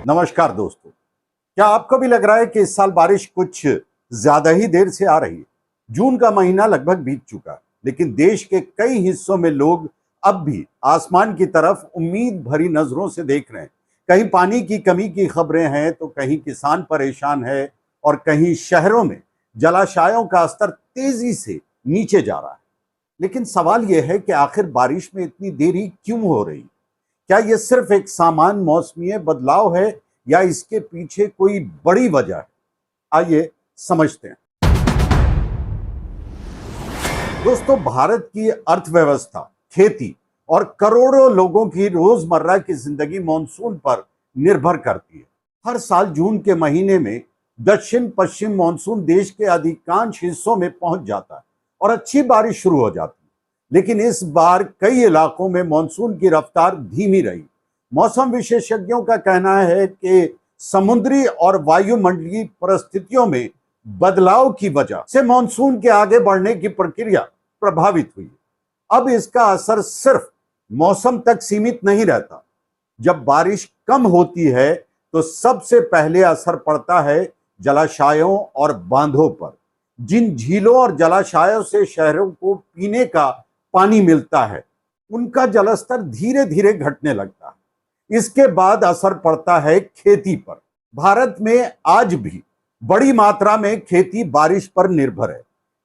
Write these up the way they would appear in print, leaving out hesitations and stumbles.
नमस्कार दोस्तों। क्या आपको भी लग रहा है कि इस साल बारिश कुछ ज्यादा ही देर से आ रही है? जून का महीना लगभग बीत चुका है, लेकिन देश के कई हिस्सों में लोग अब भी आसमान की तरफ उम्मीद भरी नजरों से देख रहे हैं। कहीं पानी की कमी की खबरें हैं तो कहीं किसान परेशान है और कहीं शहरों में जलाशयों का स्तर तेजी से नीचे जा रहा है। लेकिन सवाल यह है कि आखिर बारिश में इतनी देरी क्यों हो रही? क्या यह सिर्फ एक सामान्य मौसमी बदलाव है या इसके पीछे कोई बड़ी वजह है? आइए समझते हैं। दोस्तों, भारत की अर्थव्यवस्था, खेती और करोड़ों लोगों की रोजमर्रा की जिंदगी मानसून पर निर्भर करती है। हर साल जून के महीने में दक्षिण पश्चिम मानसून देश के अधिकांश हिस्सों में पहुंच जाता है और अच्छी बारिश शुरू हो जाती है। लेकिन इस बार कई इलाकों में मानसून की रफ्तार धीमी रही। मौसम विशेषज्ञों का कहना है कि समुद्री और वायुमंडलीय परिस्थितियों में बदलाव की वजह से मानसून के आगे बढ़ने की प्रक्रिया प्रभावित हुई। अब इसका असर सिर्फ मौसम तक सीमित नहीं रहता। जब बारिश कम होती है तो सबसे पहले असर पड़ता है जलाशयों और बांधों पर। जिन झीलों और जलाशयों से शहरों को पीने का पानी मिलता है, उनका जलस्तर धीरे धीरे घटने लगता है। इसके बाद असर पड़ता है खेती पर। भारत में आज भी बड़ी मात्रा में खेती बारिश पर निर्भर है।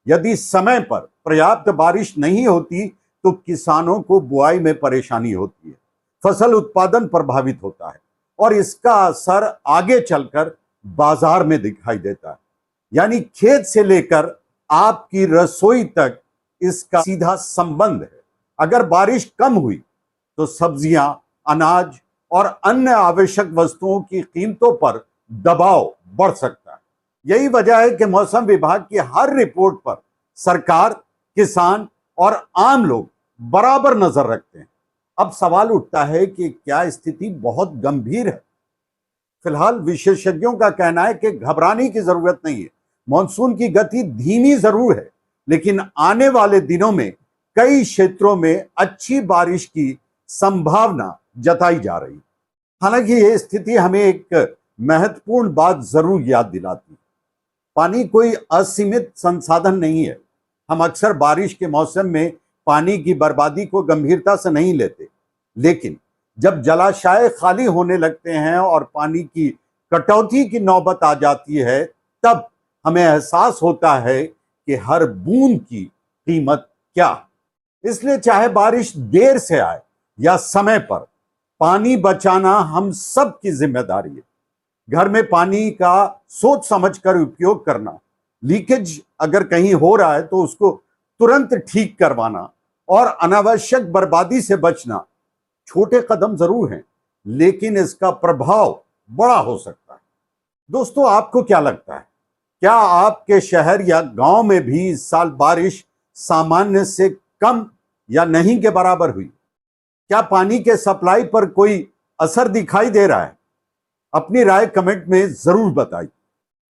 यदि समय पर पर्याप्त बारिश नहीं होती तो किसानों को बुआई में परेशानी होती है, फसल उत्पादन प्रभावित होता है और इसका असर आगे चलकर बाजार में दिखाई देता है। यानी खेत से लेकर आपकी रसोई तक इसका सीधा संबंध है। अगर बारिश कम हुई तो सब्जियां, अनाज और अन्य आवश्यक वस्तुओं की कीमतों पर दबाव बढ़ सकता है। यही वजह है कि मौसम विभाग की हर रिपोर्ट पर सरकार, किसान और आम लोग बराबर नजर रखते हैं। अब सवाल उठता है कि क्या स्थिति बहुत गंभीर है? फिलहाल विशेषज्ञों का कहना है कि घबराने की जरूरत नहीं है। मानसून की गति धीमी जरूर है, लेकिन आने वाले दिनों में कई क्षेत्रों में अच्छी बारिश की संभावना जताई जा रही है। हालांकि यह स्थिति हमें एक महत्वपूर्ण बात जरूर याद दिलाती है। पानी कोई असीमित संसाधन नहीं है। हम अक्सर बारिश के मौसम में पानी की बर्बादी को गंभीरता से नहीं लेते, लेकिन जब जलाशय खाली होने लगते हैं और पानी की कटौती की नौबत आ जाती है, तब हमें एहसास होता है कि हर बूंद की कीमत क्या है। इसलिए चाहे बारिश देर से आए या समय पर, पानी बचाना हम सब की जिम्मेदारी है। घर में पानी का सोच समझकर उपयोग करना, लीकेज अगर कहीं हो रहा है तो उसको तुरंत ठीक करवाना और अनावश्यक बर्बादी से बचना छोटे कदम जरूर हैं, लेकिन इसका प्रभाव बड़ा हो सकता है। दोस्तों, आपको क्या लगता है? क्या आपके शहर या गांव में भी इस साल बारिश सामान्य से कम या नहीं के बराबर हुई? क्या पानी के सप्लाई पर कोई असर दिखाई दे रहा है? अपनी राय कमेंट में जरूर बताइए।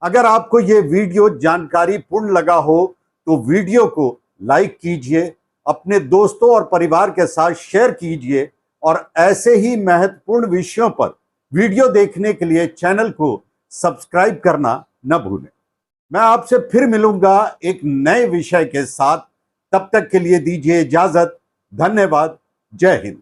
अगर आपको यह वीडियो जानकारी पूर्ण लगा हो तो वीडियो को लाइक कीजिए, अपने दोस्तों और परिवार के साथ शेयर कीजिए और ऐसे ही महत्वपूर्ण विषयों पर वीडियो देखने के लिए चैनल को सब्सक्राइब करना न भूलें। मैं आपसे फिर मिलूंगा एक नए विषय के साथ। तब तक के लिए दीजिए इजाजत। धन्यवाद। जय हिंद।